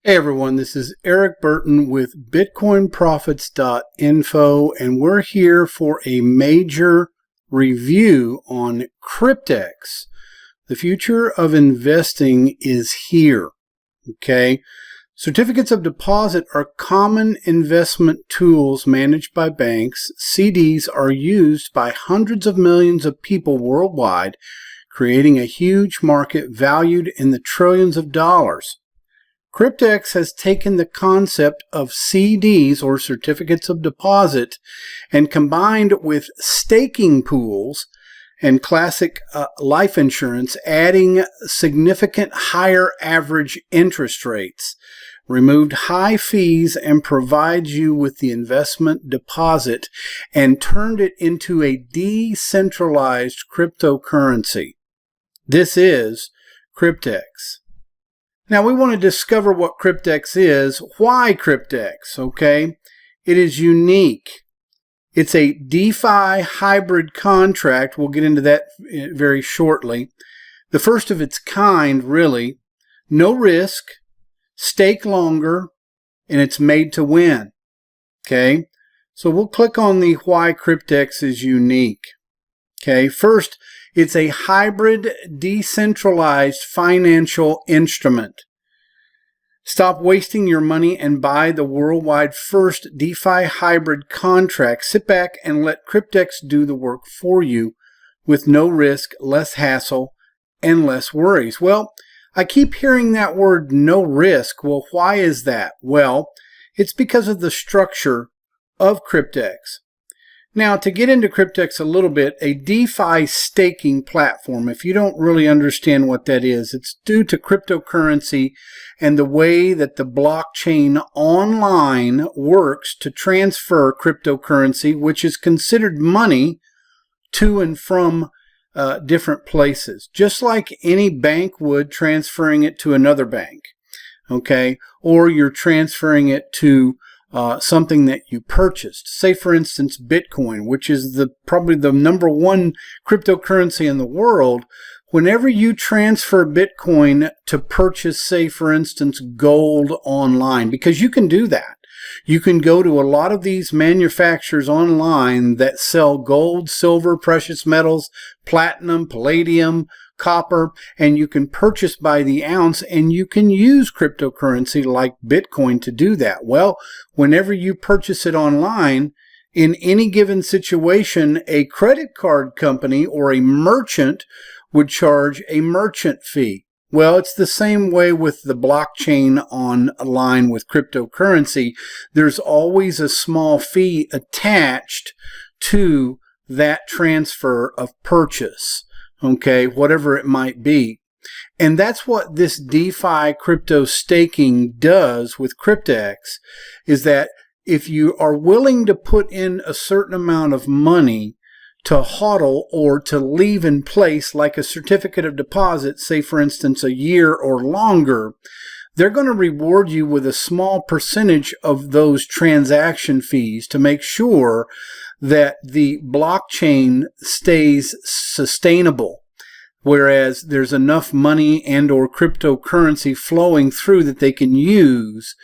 Hey everyone, this is Eric Burton with bitcoinprofits.info, and we're here for a major review on Cryptex. The future of investing is here. Okay. Certificates of deposit are common investment tools managed by banks. CDs are used by hundreds of millions of people worldwide, creating a huge market valued in the trillions of dollars. Cryptex has taken the concept of CDs, or certificates of deposit, and combined with staking pools and classic life insurance, adding significant higher average interest rates, removed high fees, and provides you with the investment deposit and turned it into a decentralized cryptocurrency. This is Cryptex. Now we want to discover what Cryptex is. Why Cryptex? Okay, it is unique. It's a DeFi hybrid contract. We'll get into that very shortly. The first of its kind, really. No risk, stake longer, and it's made to win. Okay, so we'll click on the why Cryptex is unique. Okay, first, it's a hybrid, decentralized financial instrument. Stop wasting your money and buy the worldwide first DeFi hybrid contract. Sit back and let Cryptex do the work for you with no risk, less hassle, and less worries. Well, I keep hearing that word, no risk. Well, why is that? Well, it's because of the structure of Cryptex. Now, to get into Cryptex a little bit, a DeFi staking platform, if you don't really understand what that is, it's due to cryptocurrency and the way that the blockchain online works to transfer cryptocurrency, which is considered money, to and from different places, just like any bank would transferring it to another bank, okay? Or you're transferring it to something that you purchased. Say, for instance, Bitcoin, which is probably the number one cryptocurrency in the world. Whenever you transfer Bitcoin to purchase, say, for instance, gold online, because you can do that. You can go to a lot of these manufacturers online that sell gold, silver, precious metals, platinum, palladium, copper, and you can purchase by the ounce, and you can use cryptocurrency like Bitcoin to do that. Well, whenever you purchase it online, in any given situation, a credit card company or a merchant would charge a merchant fee. Well, it's the same way with the blockchain online with cryptocurrency. There's always a small fee attached to that transfer of purchase. Okay, whatever it might be. And that's what this DeFi crypto staking does with Cryptex, is that if you are willing to put in a certain amount of money to hodl or to leave in place, like a certificate of deposit, say for instance a year or longer, they're going to reward you with a small percentage of those transaction fees to make sure that the blockchain stays sustainable, whereas there's enough money and or cryptocurrency flowing through that they can use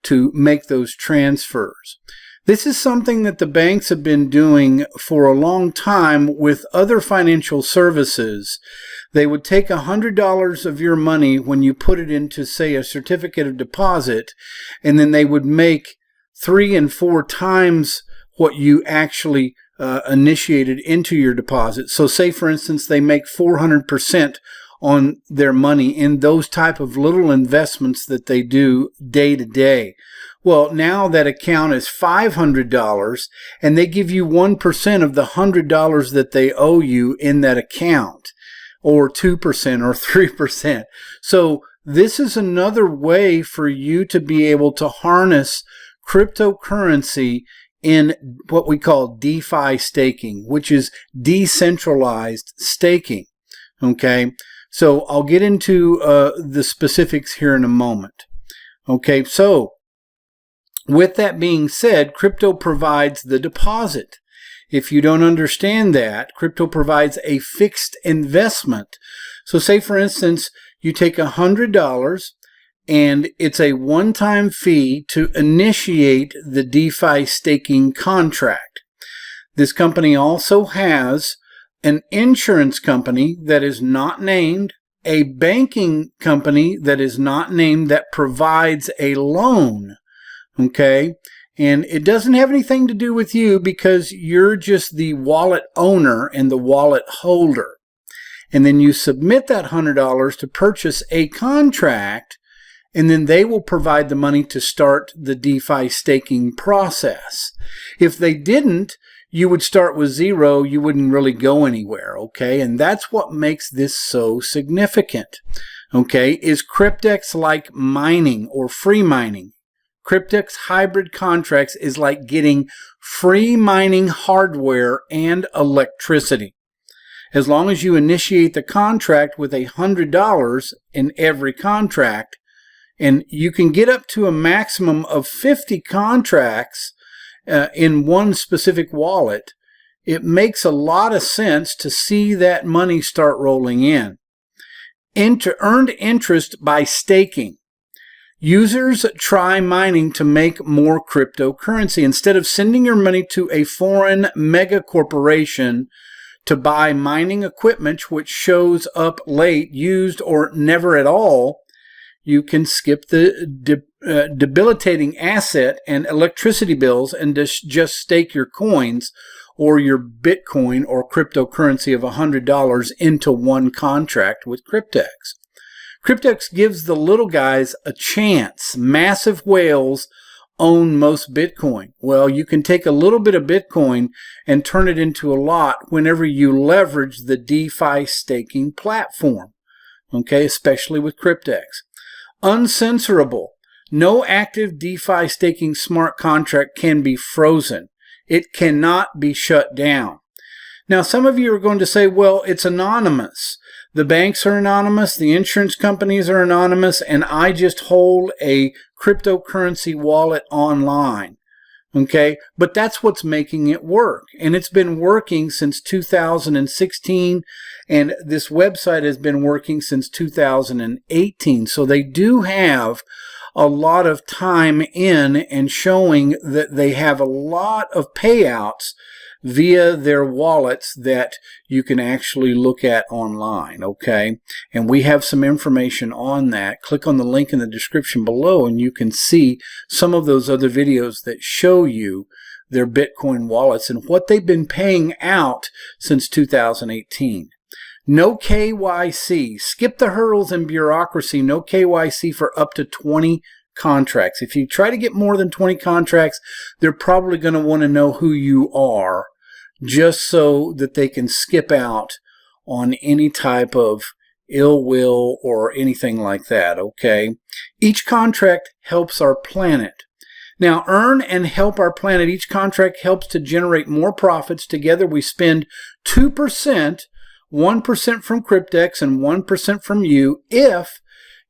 to make those transfers. This is something that the banks have been doing for a long time with other financial services. They would take $100 of your money when you put it into, say, a certificate of deposit, and then they would make 3 and 4 times what you actually initiated into your deposit. So say, for instance, they make 400% on their money in those type of little investments that they do day to day. Well, now that account is $500, and they give you 1% of the $100 that they owe you in that account, or 2% or 3%. So this is another way for you to be able to harness cryptocurrency in what we call DeFi staking, which is decentralized staking. Okay, so I'll get into the specifics here in a moment. Okay, so with that being said, crypto provides the deposit. If you don't understand that, crypto provides a fixed investment. So say, for instance, you take $100 and it's a one-time fee to initiate the DeFi staking contract. This company also has an insurance company that is not named, a banking company that is not named that provides a loan, okay? And it doesn't have anything to do with you because you're just the wallet owner and the wallet holder. And then you submit that $100 to purchase a contract, and then they will provide the money to start the DeFi staking process. If they didn't, you would start with zero. You wouldn't really go anywhere, okay? And that's what makes this so significant, okay? Is Cryptex like mining or free mining? Cryptex Hybrid Contracts is like getting free mining hardware and electricity. As long as you initiate the contract with $100 in every contract, and you can get up to a maximum of 50 contracts in one specific wallet, it makes a lot of sense to see that money start rolling in. Earned interest by staking. Users try mining to make more cryptocurrency. Instead of sending your money to a foreign mega corporation to buy mining equipment which shows up late, used, or never at all, you can skip the debilitating asset and electricity bills and just stake your coins or your Bitcoin or cryptocurrency of $100 into one contract with Cryptex. Cryptex gives the little guys a chance. Massive whales own most Bitcoin. Well, you can take a little bit of Bitcoin and turn it into a lot whenever you leverage the DeFi staking platform, okay, especially with Cryptex. Uncensorable. No active DeFi staking smart contract can be frozen. It cannot be shut down. Now, some of you are going to say, well, it's anonymous. The banks are anonymous, the insurance companies are anonymous, and I just hold a cryptocurrency wallet online. Okay, but that's what's making it work. And it's been working since 2016, and this website has been working since 2018. So they do have a lot of time in and showing that they have a lot of payouts via their wallets that you can actually look at online, okay? And we have some information on that. Click on the link in the description below and you can see some of those other videos that show you their Bitcoin wallets and what they've been paying out since 2018. No KYC. Skip the hurdles and bureaucracy. No KYC for up to 20 contracts. If you try to get more than 20 contracts, they're probably going to want to know who you are, just so that they can skip out on any type of ill will or anything like that, okay? Each contract helps our planet. Now, earn and help our planet. Each contract helps to generate more profits. Together we spend 2%, 1% from Cryptex and 1% from you if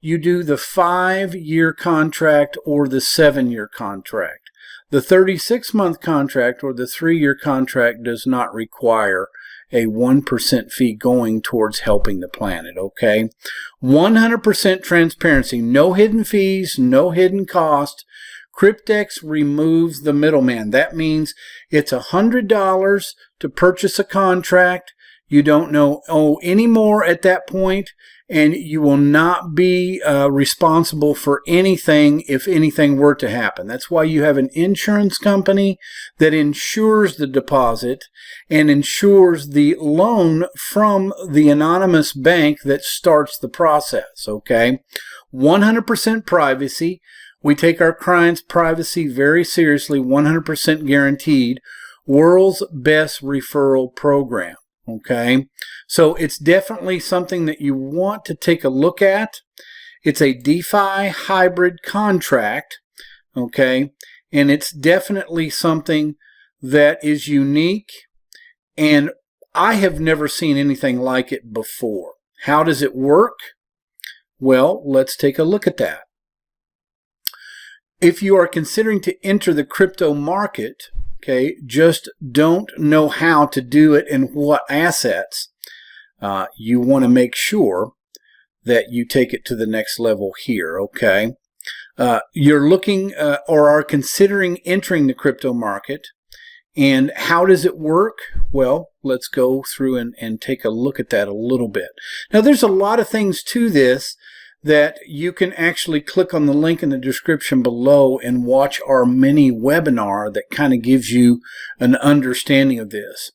you do the 5-year contract or the 7-year contract. The 36-month contract or the 3-year contract does not require a 1% fee going towards helping the planet, okay? 100% transparency, no hidden fees, no hidden cost. Cryptex removes the middleman. That means it's $100 to purchase a contract. You don't owe any more at that point, and you will not be responsible for anything if anything were to happen. That's why you have an insurance company that insures the deposit and insures the loan from the anonymous bank that starts the process, okay? 100% privacy. We take our clients' privacy very seriously, 100% guaranteed. World's best referral program. Okay, so it's definitely something that you want to take a look at. It's a DeFi hybrid contract, okay, and it's definitely something that is unique, and I have never seen anything like it before. How does it work? Well, let's take a look at that. If you are considering to enter the crypto market, okay, just don't know how to do it and what assets, you want to make sure that you take it to the next level here, okay? You're looking or are considering entering the crypto market. And how does it work? Well, let's go through and take a look at that a little bit. Now, there's a lot of things to this that you can actually click on the link in the description below and watch our mini webinar that kind of gives you an understanding of this.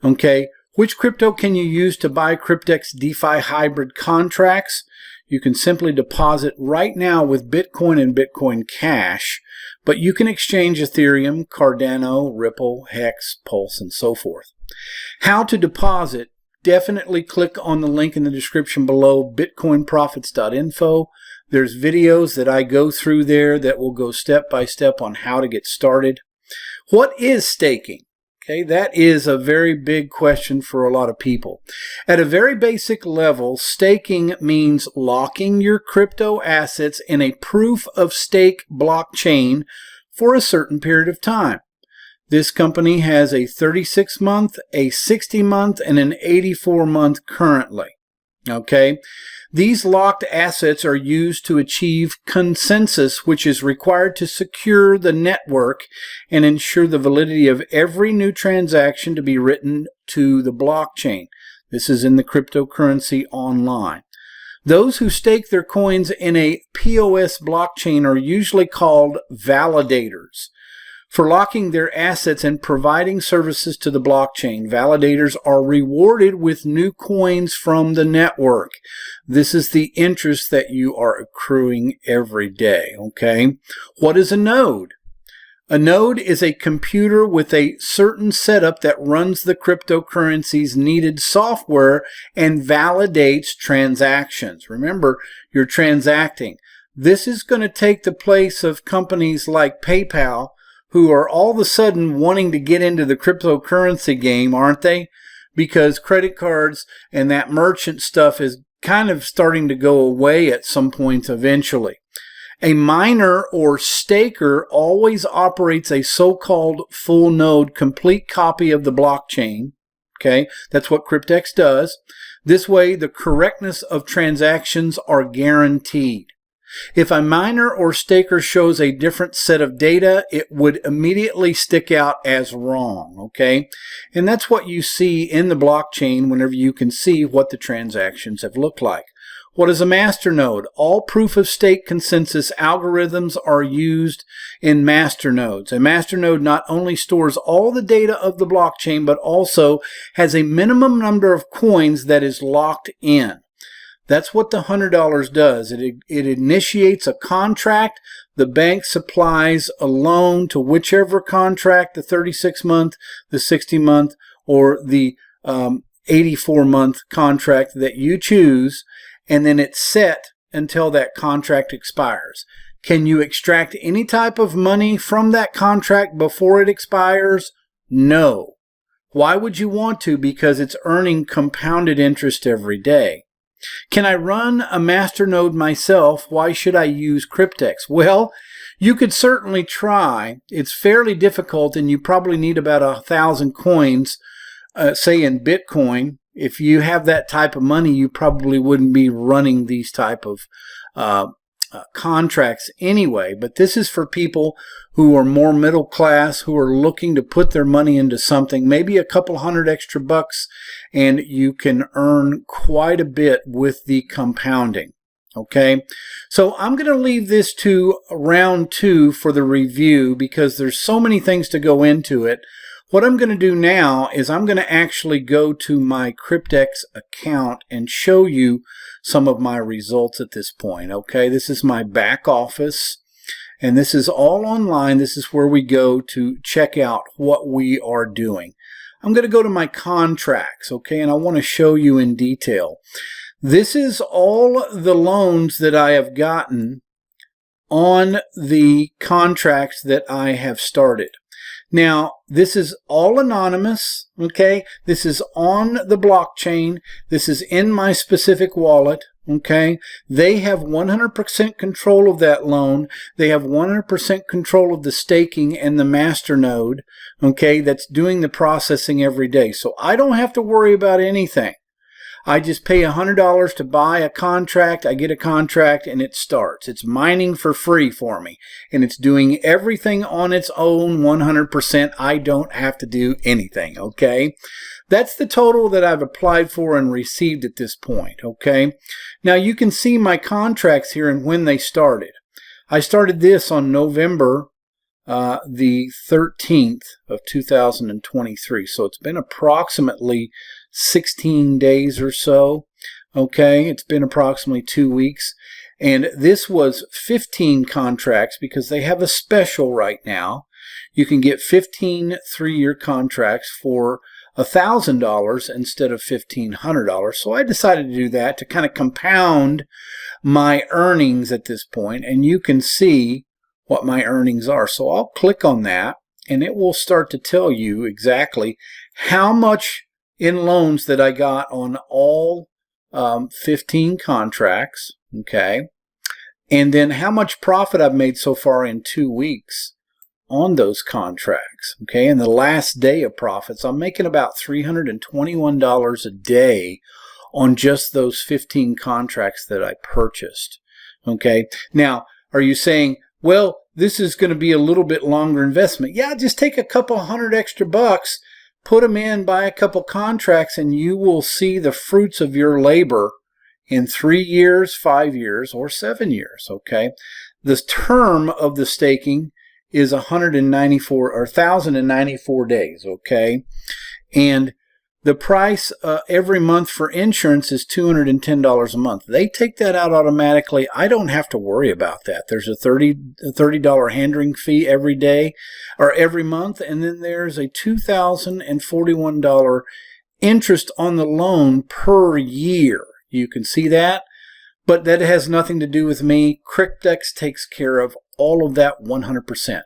Okay, which crypto can you use to buy Cryptex DeFi Hybrid Contracts? You can simply deposit right now with Bitcoin and Bitcoin Cash, but you can exchange Ethereum, Cardano, Ripple, Hex, Pulse, and so forth. How to deposit? Definitely click on the link in the description below, bitcoinprofits.info. There's videos that I go through there that will go step by step on how to get started. What is staking? Okay, that is a very big question for a lot of people. At a very basic level, staking means locking your crypto assets in a proof of stake blockchain for a certain period of time. This company has a 36-month, a 60-month, and an 84-month currently. Okay, these locked assets are used to achieve consensus, which is required to secure the network and ensure the validity of every new transaction to be written to the blockchain. This is in the cryptocurrency online. Those who stake their coins in a POS blockchain are usually called validators. For locking their assets and providing services to the blockchain, validators are rewarded with new coins from the network. This is the interest that you are accruing every day, okay? What is a node? A node is a computer with a certain setup that runs the cryptocurrency's needed software and validates transactions. Remember, you're transacting. This is going to take the place of companies like PayPal, who are all of a sudden wanting to get into the cryptocurrency game, aren't they? Because credit cards and that merchant stuff is kind of starting to go away at some point eventually. A miner or staker always operates a so-called full node complete copy of the blockchain. Okay, that's what Cryptex does. This way, the correctness of transactions are guaranteed. If a miner or staker shows a different set of data, it would immediately stick out as wrong, okay? And that's what you see in the blockchain whenever you can see what the transactions have looked like. What is a masternode? All proof-of-stake consensus algorithms are used in masternodes. A masternode not only stores all the data of the blockchain, but also has a minimum number of coins that is locked in. That's what the $100 does. It initiates a contract. The bank supplies a loan to whichever contract, the 36-month, the 60-month, or the 84-month contract that you choose, and then it's set until that contract expires. Can you extract any type of money from that contract before it expires? No. Why would you want to? Because it's earning compounded interest every day. Can I run a masternode myself? Why should I use Cryptex? Well, you could certainly try. It's fairly difficult, and you probably need about 1,000 coins, say in Bitcoin. If you have that type of money, you probably wouldn't be running these type of contracts anyway. But this is for people who are more middle class, who are looking to put their money into something, maybe a couple $100 extra bucks, and you can earn quite a bit with the compounding. Okay, so I'm going to leave this to round 2 for the review because there's so many things to go into it. What I'm going to do now is I'm going to actually go to my Cryptex account and show you some of my results at this point. Okay, this is my back office, and this is all online. This is where we go to check out what we are doing. I'm going to go to my contracts, okay, and I want to show you in detail. This is all the loans that I have gotten on the contracts that I have started. Now, this is all anonymous, okay? This is on the blockchain. This is in my specific wallet, okay? They have 100% control of that loan. They have 100% control of the staking and the masternode, okay, that's doing the processing every day. So I don't have to worry about anything. I just pay $100 to buy a contract. I get a contract and it starts. It's mining for free for me. And it's doing everything on its own 100%. I don't have to do anything, okay? That's the total that I've applied for and received at this point, okay? Now you can see my contracts here and when they started. I started this on November the 13th of 2023. So it's been approximately 16 days or so. Okay, it's been approximately 2 weeks. And this was 15 contracts because they have a special right now. You can get 15 3-year contracts for $1,000 instead of $1,500. So I decided to do that to kind of compound my earnings at this point, and you can see what my earnings are. So I'll click on that and it will start to tell you exactly how much in loans that I got on all 15 contracts, okay, and then how much profit I've made so far in 2 weeks on those contracts, okay. And the last day of profits, I'm making about $321 a day on just those 15 contracts that I purchased, okay. Now, are you saying, well, this is going to be a little bit longer investment? Yeah, just take a couple $100 extra bucks, put them in, buy a couple contracts, and you will see the fruits of your labor in 3 years, 5 years, or 7 years, okay. The term of the staking is 1,094 days, okay? And the price every month for insurance is $210 a month. They take that out automatically. I don't have to worry about that. There's a $30 handling fee every day or every month, and then there's a $2,041 interest on the loan per year. You can see that, but that has nothing to do with me. Cryptex takes care of all of that 100%.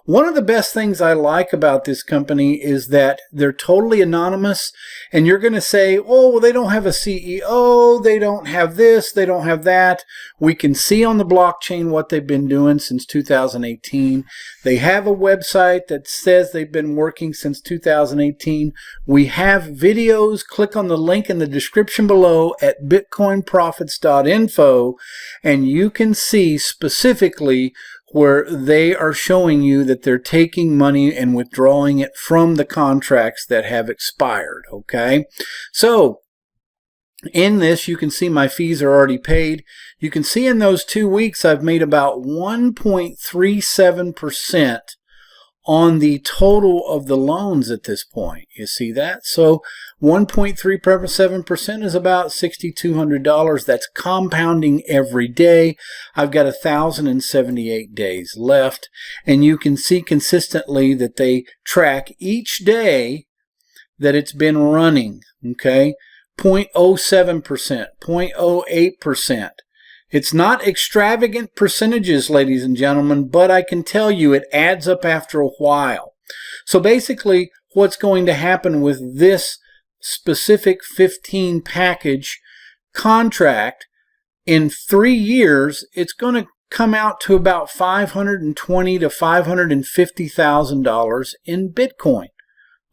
One of the best things I like about this company is that they're totally anonymous, and you're going to say, oh, well, they don't have a CEO, they don't have this, they don't have that. We can see on the blockchain what they've been doing since 2018. They have a website that says they've been working since 2018. We have videos. Click on the link in the description below at bitcoinprofits.info, and you can see specifically where they are showing you that they're taking money and withdrawing it from the contracts that have expired, okay? So in this, you can see my fees are already paid. You can see in those 2 weeks, I've made about 1.37% on the total of the loans at this point. You see that? So 1.37% is about $6,200. That's compounding every day. I've got 1,078 days left, and you can see consistently that they track each day that it's been running, okay? 0.07%, 0.08%. It's not extravagant percentages, ladies and gentlemen, but I can tell you it adds up after a while. So basically, what's going to happen with this specific 15 package contract, in 3 years, it's going to come out to about $520,000 to $550,000 in Bitcoin.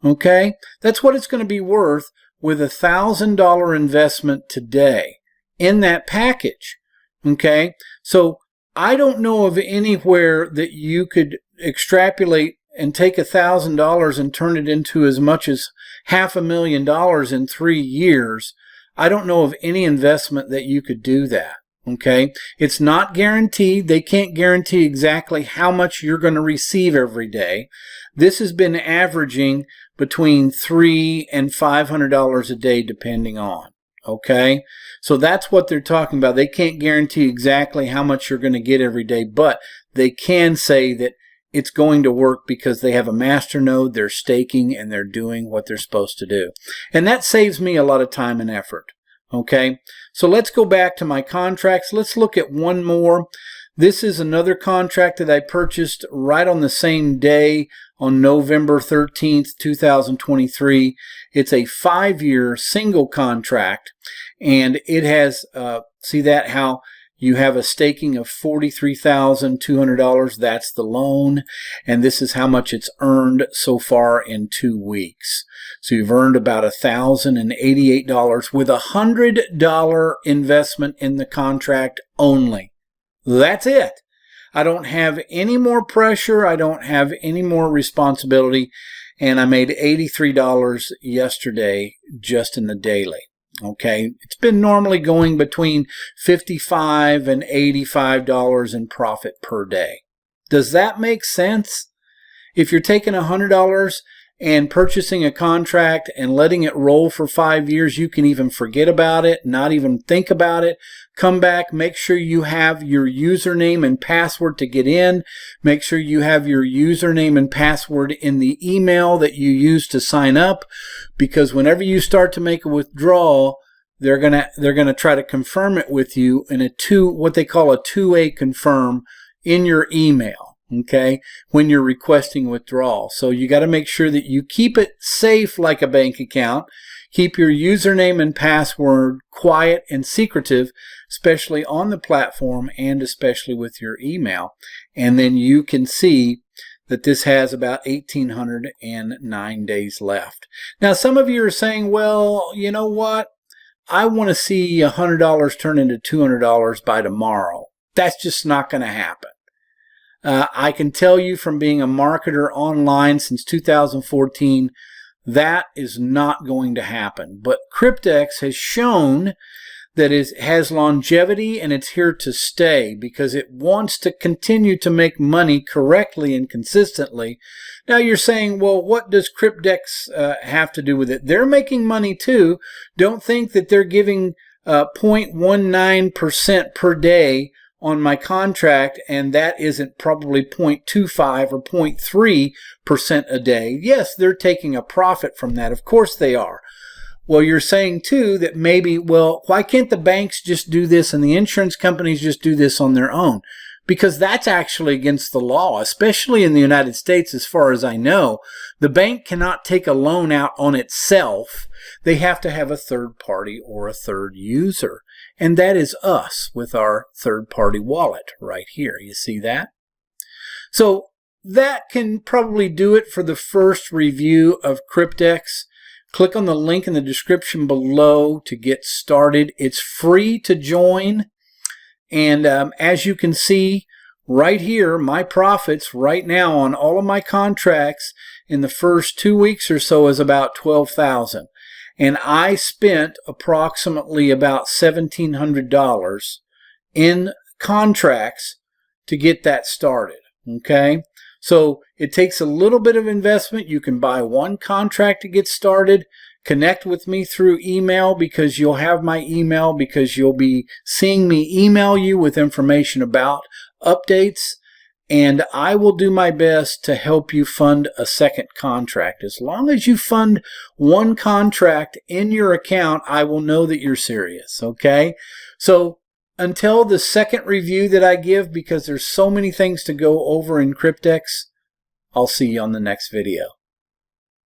Okay? That's what it's going to be worth with a $1,000 investment today in that package. Okay, so I don't know of anywhere that you could extrapolate and take $1,000 and turn it into as much as $500,000 in 3 years. I don't know of any investment that you could do that. Okay, it's not guaranteed. They can't guarantee exactly how much you're going to receive every day. This has been averaging between $300 and $500 a day, depending on. Okay, so that's what they're talking about. They can't guarantee exactly how much you're going to get every day, but they can say that it's going to work because they have a master node, they're staking, and they're doing what they're supposed to do. And that saves me a lot of time and effort. Okay, so let's go back to my contracts. Let's look at one more. This is another contract that I purchased right on the same day on November 13th, 2023. It's a 5-year single contract, and it has, see that, how You have a staking of $43,200. That's the loan. And this is how much it's earned so far in 2 weeks. So you've earned about $1,088 with a $100 investment in the contract only. That's it. I don't have any more pressure. I don't have any more responsibility. And I made $83 yesterday just in the daily. Okay, it's been normally going between $55 and $85 in profit per day. Does that make sense? If you're taking $100 and purchasing a contract and letting it roll for 5 years, you can even forget about it, not even think about it. Come back, make sure you have your username and password to get in. Make sure you have your username and password in the email that you use to sign up, because whenever you start to make a withdrawal, they're gonna try to confirm it with you in what they call a two-way confirm in your email. Okay, when you're requesting withdrawal. So you got to make sure that you keep it safe like a bank account. Keep your username and password quiet and secretive, especially on the platform and especially with your email. And then you can see that this has about 1,809 days left. Now, some of you are saying, well, you know what? I want to see $100 turn into $200 by tomorrow. That's just not going to happen. I can tell you from being a marketer online since 2014, that is not going to happen. But Cryptex has shown that it has longevity and it's here to stay because it wants to continue to make money correctly and consistently. Now you're saying, well, what does Cryptex have to do with it? They're making money too. Don't think that they're giving 0.19% per day on my contract, and that isn't probably 0.25 or 0.3% a day. Yes, they're taking a profit from that. Of course they are. Well, you're saying too that maybe, well, why can't the banks just do this and the insurance companies just do this on their own? Because that's actually against the law, especially in the United States, as far as I know. The bank cannot take a loan out on itself. They have to have a third party or a third user. And that is us with our third-party wallet right here. You see that? So that can probably do it for the first review of Cryptex. Click on the link in the description below to get started. It's free to join. And as you can see right here, my profits right now on all of my contracts in the first 2 weeks or so is about $12,000. And I spent approximately about $1,700 in contracts to get that started. Okay, so it takes a little bit of investment. You can buy one contract to get started. Connect with me through email because you'll have my email because you'll be seeing me email you with information about updates. And I will do my best to help you fund a second contract. As long as you fund one contract in your account, I will know that you're serious, okay? So until the second review that I give, because there's so many things to go over in Cryptex, I'll see you on the next video.